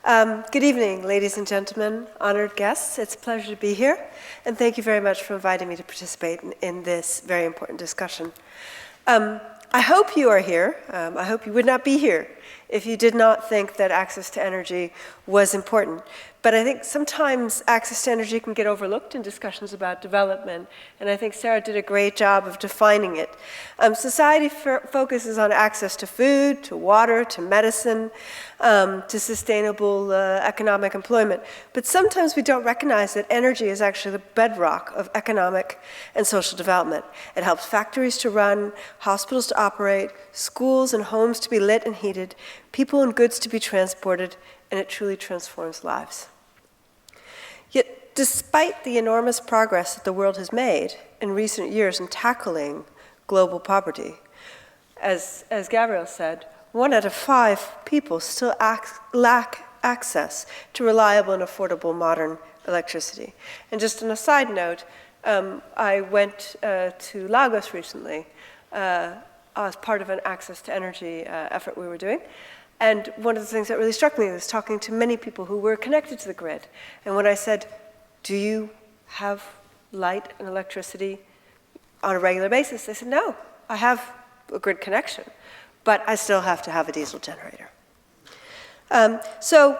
Good evening, ladies and gentlemen, honored guests. It's a pleasure to be here, and thank you very much for inviting me to participate in this very important discussion. I hope you are here. I hope you would not be here if you did not think that access to energy was important. But I think sometimes access to energy can get overlooked in discussions about development, and I think Sarah did a great job of defining it. Society focuses on access to food, to water, to medicine, to sustainable economic employment. But sometimes we don't recognize that energy is actually the bedrock of economic and social development. It helps factories to run, hospitals to operate, schools and homes to be lit and heated, people and goods to be transported, and it truly transforms lives. Yet, despite the enormous progress that the world has made in recent years in tackling global poverty, as Gabriel said, 1 out of 5 people still lack access to reliable and affordable modern electricity. And just on a side note, I went to Lagos recently as part of an access to energy effort we were doing. And one of the things that really struck me was talking to many people who were connected to the grid. And when I said, do you have light and electricity on a regular basis? They said, no, I have a grid connection, but I still have to have a diesel generator. So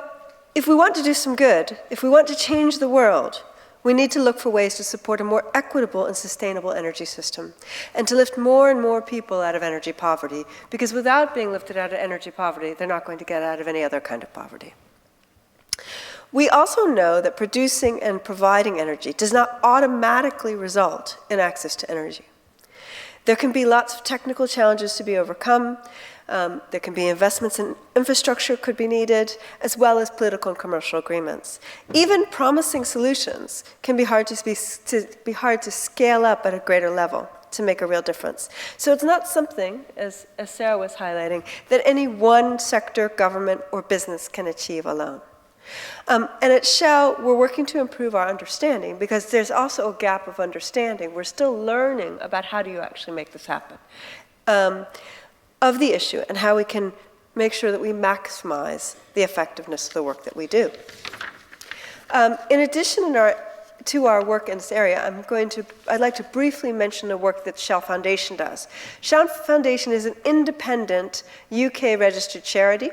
if we want to do some good, if we want to change the world, we need to look for ways to support a more equitable and sustainable energy system, and to lift more and more people out of energy poverty, because without being lifted out of energy poverty, they're not going to get out of any other kind of poverty. We also know that producing and providing energy does not automatically result in access to energy. There can be lots of technical challenges to be overcome. There can be investments in infrastructure could be needed, as well as political and commercial agreements. Even promising solutions can be hard to scale up at a greater level to make a real difference. So it's not something, as Sarah was highlighting, that any one sector, government, or business can achieve alone. And at Shell, we're working to improve our understanding, because there's also a gap of understanding. We're still learning about how do you actually make this happen. Of the issue and how we can make sure that we maximize the effectiveness of the work that we do. In addition to our work in this area, I'd like to briefly mention the work that Shell Foundation does. Shell Foundation is an independent UK registered charity.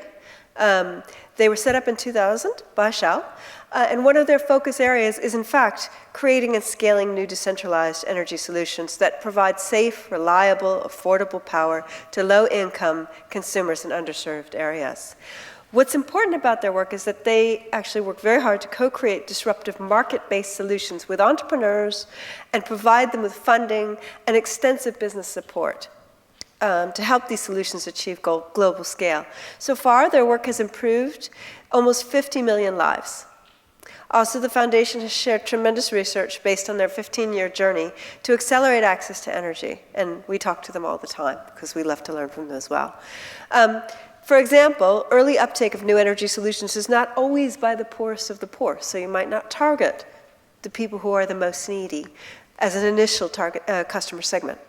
They were set up in 2000 by Shell, and one of their focus areas is, in fact, creating and scaling new decentralized energy solutions that provide safe, reliable, affordable power to low-income consumers in underserved areas. What's important about their work is that they actually work very hard to co-create disruptive market-based solutions with entrepreneurs and provide them with funding and extensive business support to help these solutions achieve global scale. So far, their work has improved almost 50 million lives. Also, the foundation has shared tremendous research based on their 15-year journey to accelerate access to energy, and we talk to them all the time because we love to learn from them as well. For example, early uptake of new energy solutions is not always by the poorest of the poor, so you might not target the people who are the most needy as an initial target customer segment.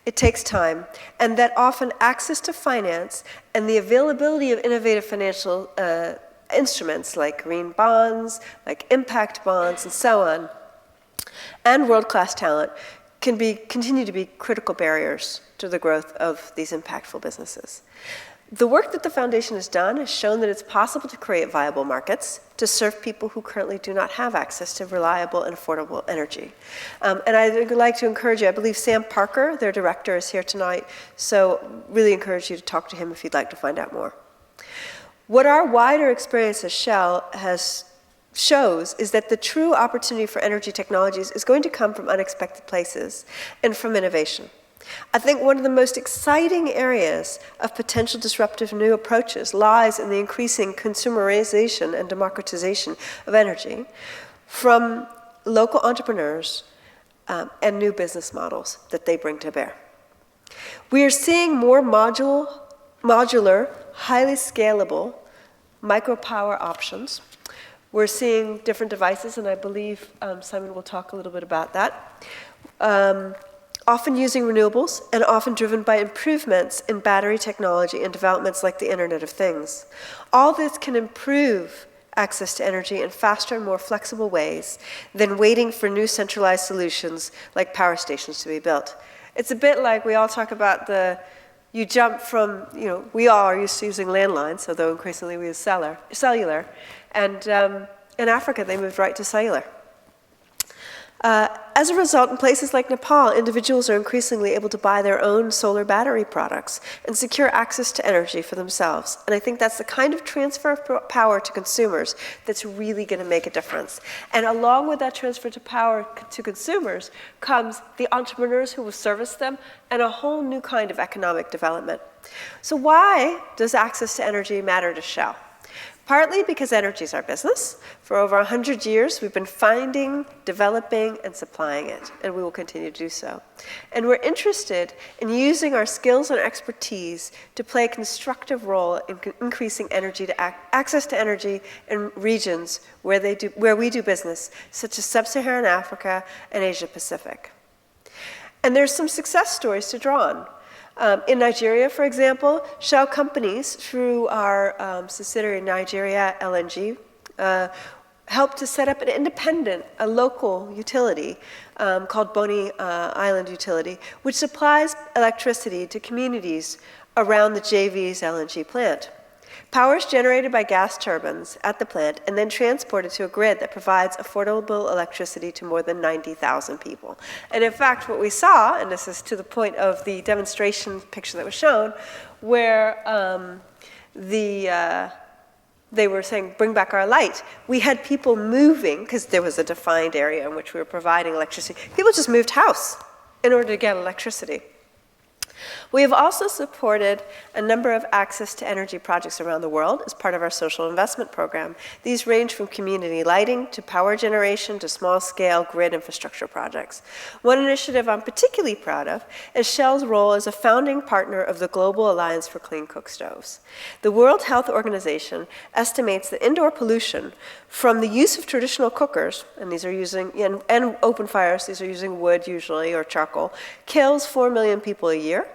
It takes time, and that often access to finance and the availability of innovative financial instruments like green bonds, like impact bonds, and so on, and world-class talent continue to be critical barriers to the growth of these impactful businesses. The work that the foundation has done has shown that it's possible to create viable markets to serve people who currently do not have access to reliable and affordable energy. And I'd like to encourage you, I believe Sam Parker, their director, is here tonight, so really encourage you to talk to him if you'd like to find out more. What our wider experience as Shell shows is that the true opportunity for energy technologies is going to come from unexpected places and from innovation. I think one of the most exciting areas of potential disruptive new approaches lies in the increasing consumerization and democratization of energy from local entrepreneurs and new business models that they bring to bear. We are seeing more modular, highly scalable micropower options. We're seeing different devices, and I believe Simon will talk a little bit about that. often using renewables and often driven by improvements in battery technology and developments like the Internet of Things. All this can improve access to energy in faster and more flexible ways than waiting for new centralized solutions like power stations to be built. It's a bit like we all talk about you jump from, we all are used to using landlines, although increasingly we use cellular. And in Africa, they moved right to cellular. As a result, in places like Nepal, individuals are increasingly able to buy their own solar battery products and secure access to energy for themselves. And I think that's the kind of transfer of power to consumers that's really going to make a difference. And along with that transfer to power to consumers comes the entrepreneurs who will service them and a whole new kind of economic development. So why does access to energy matter to Shell? Partly because energy is our business. For over 100 years, we've been finding, developing, and supplying it, and we will continue to do so. And we're interested in using our skills and expertise to play a constructive role in increasing access to energy in regions where we do business, such as Sub-Saharan Africa and Asia Pacific. And there's some success stories to draw on. In Nigeria, for example, Shell companies, through our subsidiary Nigeria LNG, helped to set up an independent, a local utility called Bonny Island Utility, which supplies electricity to communities around the JV's LNG plant. Power is generated by gas turbines at the plant and then transported to a grid that provides affordable electricity to more than 90,000 people. And in fact, what we saw, and this is to the point of the demonstration picture that was shown, where they were saying, bring back our light. We had people moving, because there was a defined area in which we were providing electricity. People just moved house in order to get electricity. We have also supported a number of access to energy projects around the world as part of our social investment program. These range from community lighting to power generation to small-scale grid infrastructure projects. One initiative I'm particularly proud of is Shell's role as a founding partner of the Global Alliance for Clean Cook Stoves. The World Health Organization estimates that indoor pollution from the use of traditional cookers, and these are using, and open fires, these are using wood usually or charcoal, kills 4 million people a year,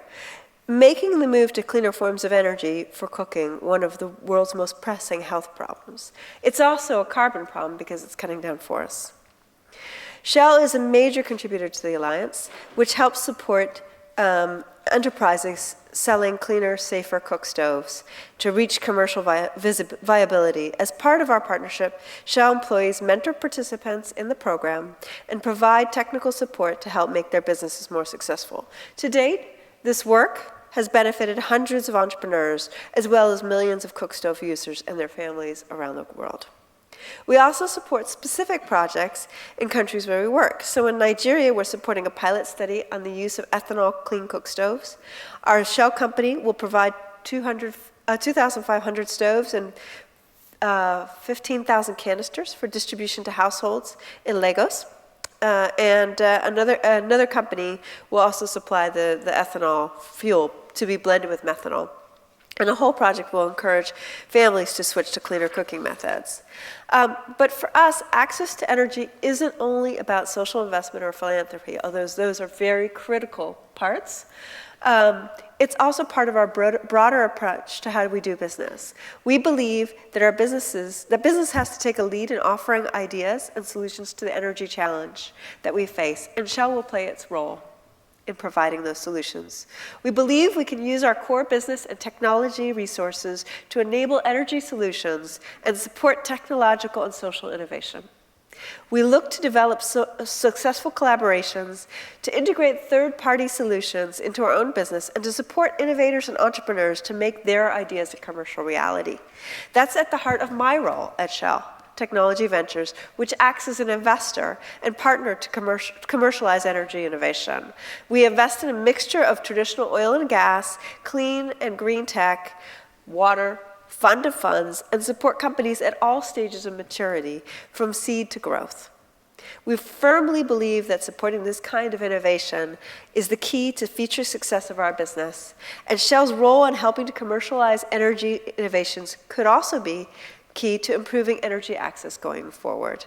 making the move to cleaner forms of energy for cooking one of the world's most pressing health problems. It's also a carbon problem because it's cutting down forests. Shell is a major contributor to the Alliance, which helps support enterprises selling cleaner, safer cook stoves to reach commercial viability. As part of our partnership, Shell employees mentor participants in the program and provide technical support to help make their businesses more successful. To date, this work has benefited hundreds of entrepreneurs, as well as millions of cook stove users and their families around the world. We also support specific projects in countries where we work. So in Nigeria, we're supporting a pilot study on the use of ethanol clean cook stoves. Our Shell company will provide 2,500 stoves and 15,000 canisters for distribution to households in Lagos. Another company will also supply the ethanol fuel to be blended with methanol. And the whole project will encourage families to switch to cleaner cooking methods. But for us, access to energy isn't only about social investment or philanthropy, although those are very critical parts. It's also part of our broader approach to how we do business. We believe that business has to take a lead in offering ideas and solutions to the energy challenge that we face, and Shell will play its role in providing those solutions. We believe we can use our core business and technology resources to enable energy solutions and support technological and social innovation. We look to develop successful collaborations, to integrate third-party solutions into our own business, and to support innovators and entrepreneurs to make their ideas a commercial reality. That's at the heart of my role at Shell Technology Ventures, which acts as an investor and partner to commercialize energy innovation. We invest in a mixture of traditional oil and gas, clean and green tech, water, fund of funds, and support companies at all stages of maturity, from seed to growth. We firmly believe that supporting this kind of innovation is the key to future success of our business, and Shell's role in helping to commercialize energy innovations could also be key to improving energy access going forward.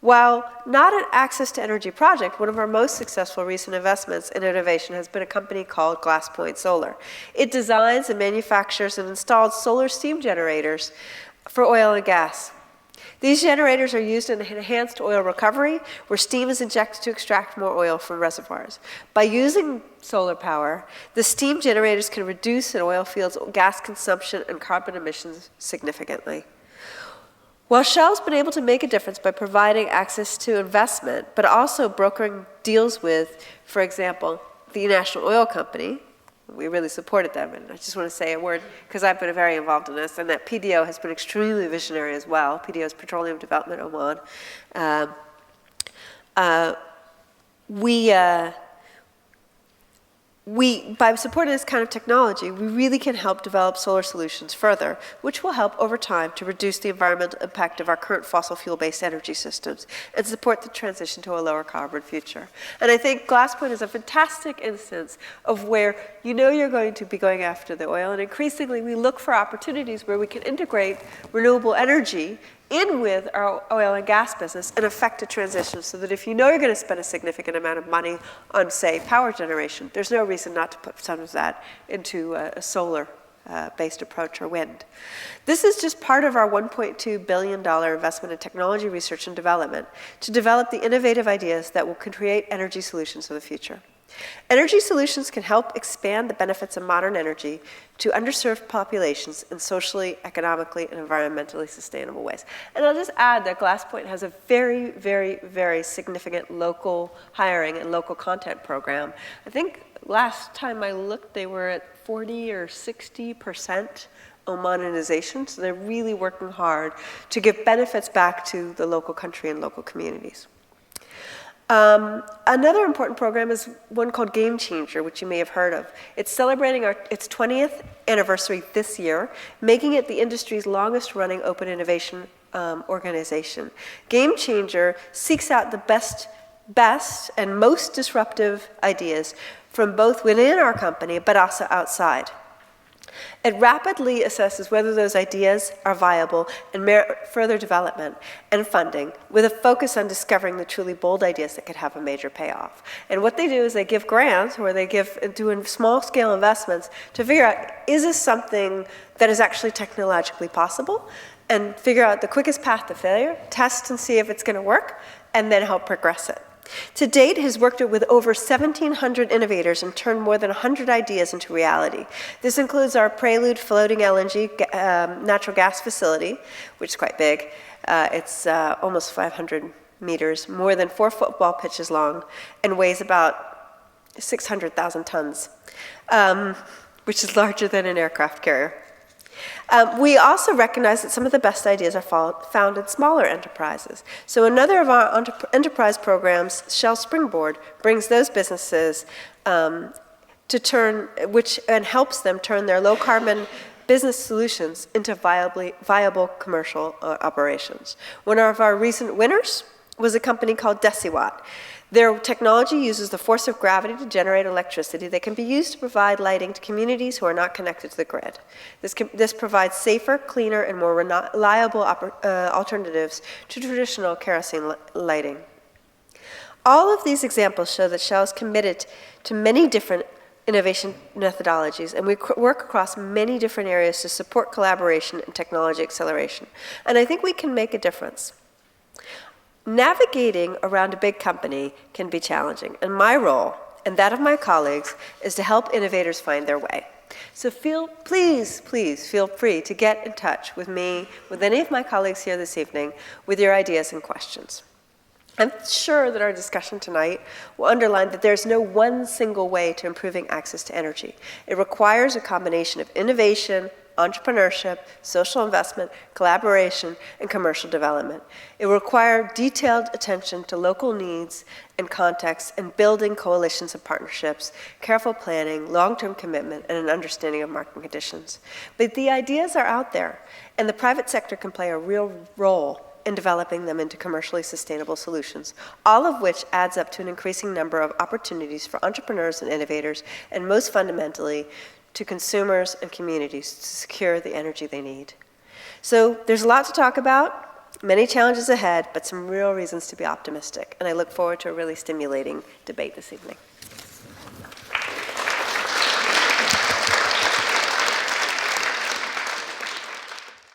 While not an access to energy project, one of our most successful recent investments in innovation has been a company called GlassPoint Solar. It designs and manufactures and installs solar steam generators for oil and gas. These generators are used in enhanced oil recovery, where steam is injected to extract more oil from reservoirs. By using solar power, the steam generators can reduce an oil field's gas consumption and carbon emissions significantly. While Shell's been able to make a difference by providing access to investment, but also brokering deals with, for example, the National Oil Company, we really supported them, and I just want to say a word, because I've been very involved in this, and that PDO has been extremely visionary as well. PDO is Petroleum Development Oman. By supporting this kind of technology, we really can help develop solar solutions further, which will help over time to reduce the environmental impact of our current fossil fuel-based energy systems and support the transition to a lower carbon future. And I think GlassPoint is a fantastic instance of where you know you're going to be going after the oil, and increasingly we look for opportunities where we can integrate renewable energy in with our oil and gas business and affect a transition, so that if you know you're going to spend a significant amount of money on, say, power generation, there's no reason not to put some of that into a solar-based approach or wind. This is just part of our $1.2 billion investment in technology research and development to develop the innovative ideas that will create energy solutions of the future. Energy solutions can help expand the benefits of modern energy to underserved populations in socially, economically, and environmentally sustainable ways. And I'll just add that GlassPoint has a very, very, very significant local hiring and local content program. I think last time I looked, they were at 40 or 60% Omanization, so they're really working hard to give benefits back to the local country and local communities. Another important program is one called Game Changer, which you may have heard of. It's celebrating its 20th anniversary this year, making it the industry's longest-running open innovation organization. Game Changer seeks out the best and most disruptive ideas from both within our company, but also outside. It rapidly assesses whether those ideas are viable and merit further development and funding, with a focus on discovering the truly bold ideas that could have a major payoff. And what they do is they give grants, or they do small-scale investments to figure out, is this something that is actually technologically possible, and figure out the quickest path to failure, test and see if it's going to work, and then help progress it. To date, it has worked with over 1,700 innovators and turned more than 100 ideas into reality. This includes our Prelude floating LNG natural gas facility, which is quite big. It's almost 500 meters, more than 4 football pitches long, and weighs about 600,000 tons, which is larger than an aircraft carrier. We also recognize that some of the best ideas are found in smaller enterprises. So another of our enterprise programs, Shell Springboard, brings those businesses and helps them turn their low-carbon business solutions into viable commercial operations. One of our recent winners was a company called Deciwatt. Their technology uses the force of gravity to generate electricity that can be used to provide lighting to communities who are not connected to the grid. This provides safer, cleaner, and more reliable alternatives to traditional kerosene lighting. All of these examples show that Shell is committed to many different innovation methodologies, and we work across many different areas to support collaboration and technology acceleration. And I think we can make a difference. Navigating around a big company can be challenging, and my role, and that of my colleagues, is to help innovators find their way. So please feel free to get in touch with me, with any of my colleagues here this evening, with your ideas and questions. I'm sure that our discussion tonight will underline that there's no one single way to improving access to energy. It requires a combination of innovation, entrepreneurship, social investment, collaboration, and commercial development. It will require detailed attention to local needs and contexts, and building coalitions and partnerships, careful planning, long-term commitment, and an understanding of market conditions. But the ideas are out there, and the private sector can play a real role in developing them into commercially sustainable solutions, all of which adds up to an increasing number of opportunities for entrepreneurs and innovators, and most fundamentally, to consumers and communities to secure the energy they need. So there's a lot to talk about. Many challenges ahead, but some real reasons to be optimistic. And I look forward to a really stimulating debate this evening.